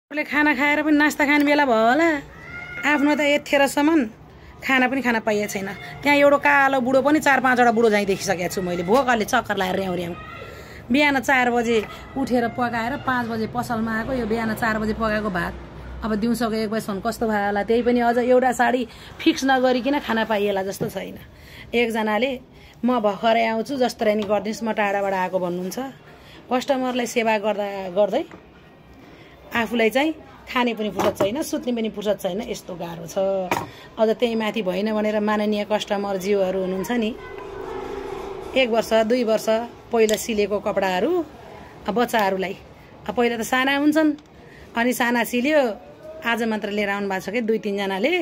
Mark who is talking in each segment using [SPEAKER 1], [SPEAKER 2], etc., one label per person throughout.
[SPEAKER 1] खाना खाएर पनि नास्ता खाने बेला भयो होला आफ्नो त यतिखेरसम्म खाना पनि खान पाइएको छैन। त्यहाँ एउटा कालो बुढो पनि 4-5 वटा बुढो झैँ देखिसकेको छु मैले। भोकले चक्कर लाएर र्याउँ बिहान 4 बजे उठेर पकाएर 5 बजे पसलमा आएको। यो बिहान 4 बजे पकाएको भात अब दिउँसोको 1 बजेसम्म कस्तो भयो होला। त्यही पनि अझ एउटा साडी फिक्स नगरिकन खाना पाइएला जस्तो छैन। एकजनाले म भर्खरै आउँछु जस्तो नि गरिदिनुहोस् म टाढाबाट आएको भन्नुहुन्छ। कस्टमरलाई सेवा गर्दै आफूलाई चाहिँ खाने पनि फुर्सद छैन, सुत्ने पनि फुर्सद छैन। यस्तो गाह्रो छ। अझ त्यही माथि भएन भनेर माननीय कस्टमर ज्यूहरू हुनुहुन्छ नि, 1 वर्ष 2 वर्ष पहिला सिलेको कपडाहरू बच्चाहरूलाई पहिला त साना हुन्छन् अनि साना सिल्यो आज मात्र लिएर आउनु भएको छ कि 2-3 जनाले।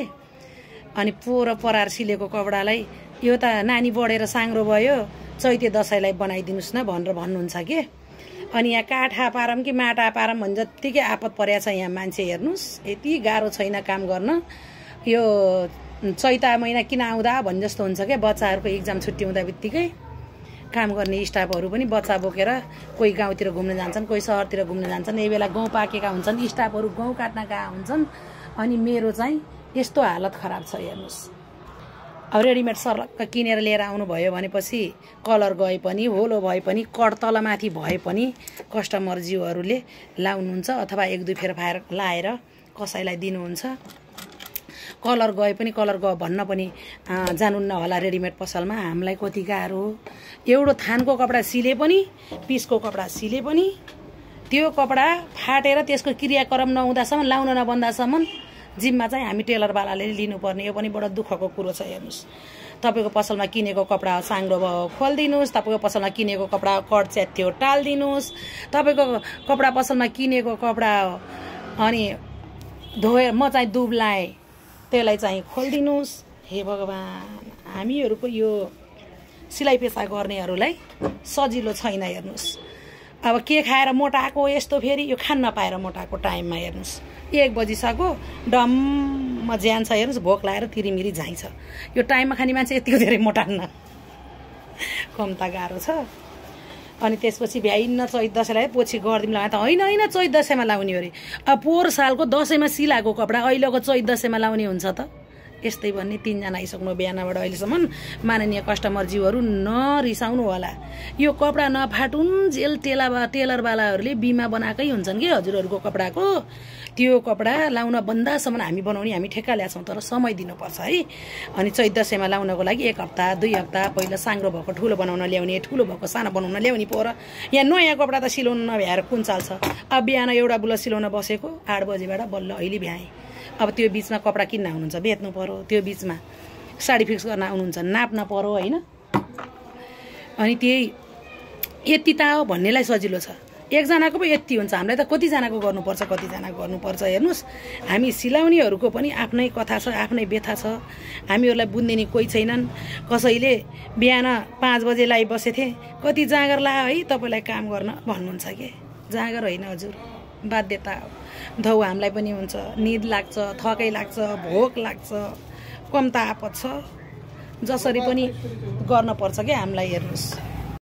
[SPEAKER 1] अनि पोर परार सिलेको कपडालाई यो त नानी बढेर साङ्ग्रो भयो चैते दसैँलाई बनाइदिनुहोस् न भनेर भन्नुहुन्छ के। अनि यहाँ काठा पारम कि माटा पारम भन् जत्तिकै आपत परेको छ यहाँ मान्छे। हेर्नुहोस् यति गाह्रो छैन काम गर्न। यो चैता महिना किन आउँदा भन् जस्तो हुन्छ क्या। बच्चाहरूको इक्जाम छुट्टी हुँदा बित्तिकै काम गर्ने स्टाफहरू पनि बच्चा बोकेर कोही गाउँतिर घुम्न जान्छन्, कोही सहरतिर घुम्न जान्छन्। यही बेला गाउँ पाकेका हुन्छन्, स्टाफहरू गाउँ काट्न गएका हुन्छन्। अनि मेरो चाहिँ यस्तो हालत खराब छ। हेर्नुहोस् अब रेडिमेड सर्लक्क किनेर लिएर आउनुभयो भनेपछि कलर गए पनि होलो भए पनि कट तलमाथि भए पनि कस्टमर ज्यूहरूले लाउनुहुन्छ अथवा 1-2 फेर फायर लाएर कसैलाई दिनुहुन्छ। कलर गए पनि कलर गयो भन्न पनि जानुहुन्न होला रेडिमेड पसलमा। हामीलाई कति गाह्रो। एउटा थानको कपडा सिले पनि पिसको कपडा सिले पनि त्यो कपडा फाटेर त्यसको क्रियाक्रम नहुँदासम्म लाउन नबन्दासम्म जिम्मा चाहिँ हामी टेलरवालाले लिनुपर्ने। यो पनि बडो दुःखको कुरो छ। हेर्नुहोस् तपाईँको पसलमा किनेको कपडा साङ्ग्रो भयो खोलिदिनुहोस्, तपाईँको पसलमा किनेको कपडा कट च्यात्थ्यो टालिदिनुहोस्, तपाईँको कपडा पसलमा किनेको कपडा अनि धोएर म चाहिँ दुब्लाएँ त्यसलाई चाहिँ खोलिदिनुहोस्। हे भगवान्, हामीहरूको यो सिलाइ पेसा गर्नेहरूलाई सजिलो छैन। हेर्नुहोस् अब के खाएर मोटाएको यस्तो फेरि यो खान नपाएर मोटाएको टाइममा हेर्नुहोस् 1 बजिसक्यो डम्म ज्यान छ। हेर्नुहोस् भोक लागेर तिरिमिरी झाइ छ। यो टाइममा खाने मान्छे यतिको धेरै मोटान्न। कम्ता गाह्रो छ। अनि त्यसपछि भ्याइन्न चैत दसैँलाई पछि गरिदिउँ ला त होइन चैत दसैँमा लाउने अरे। अब पोहोर सालको दसैँमा सिलाएको कपडा अहिलेको चैत दसैँमा लाउने हुन्छ त। यस्तै भन्ने 3 जना आइसक्नु बिहानबाट अहिलेसम्म। माननीय कस्टमर ज्यूहरू नरिसाउनु होला। यो कपडा नफाटुन् जेल टेलरवालाहरूले बिमा बनाएकै हुन्छन् कि हजुरहरूको कपडाको। त्यो कपडा लाउन बन्दासम्म हामी बनाउने, हामी ठेक्का ल्याछौँ तर समय दिनुपर्छ है। अनि चैत दसैँमा लाउनको लागि 1 हप्ता 2 हप्ता पहिला साङ्ग्रो भएको ठुलो बनाउन ल्याउने, ठुलो भएको सानो बनाउन ल्याउने पोर। यहाँ नयाँ कपडा त सिलाउनु नभ्याएर कुन चाल छ। अब बिहान एउटा बुलो सिलाउन बसेको 8 बजेबाट बल्ल अहिले भ्याएँ। अब त्यो बिचमा कपडा किन्न आउनुहुन्छ बेच्नु पर्यो, त्यो बिचमा साडी फिक्स गर्न आउनुहुन्छ नाप्न पर्यो होइन। अनि त्यही यति त हो भन्नेलाई सजिलो छ। एकजनाको पो यति हुन्छ, हामीलाई त कतिजनाको गर्नुपर्छ हेर्नुहोस्। हामी सिलाउनेहरूको पनि आफ्नै कथा छ, आफ्नै व्यथा छ। हामीहरूलाई बुझ्ने कोही छैनन्। कसैले बिहान 5 बजे लाई बसेथे कति जाँगर ला है तपाईँलाई काम गर्न भन्नुहुन्छ कि। जाँगर होइन हजुर, बाध्यता हो। धौ हामीलाई पनि हुन्छ, निद लाग्छ, थकै लाग्छ, भोक लाग्छ, कम्ता आपत छ। जसरी पनि गर्न पर्छ क्या हामीलाई। हेर्नुहोस्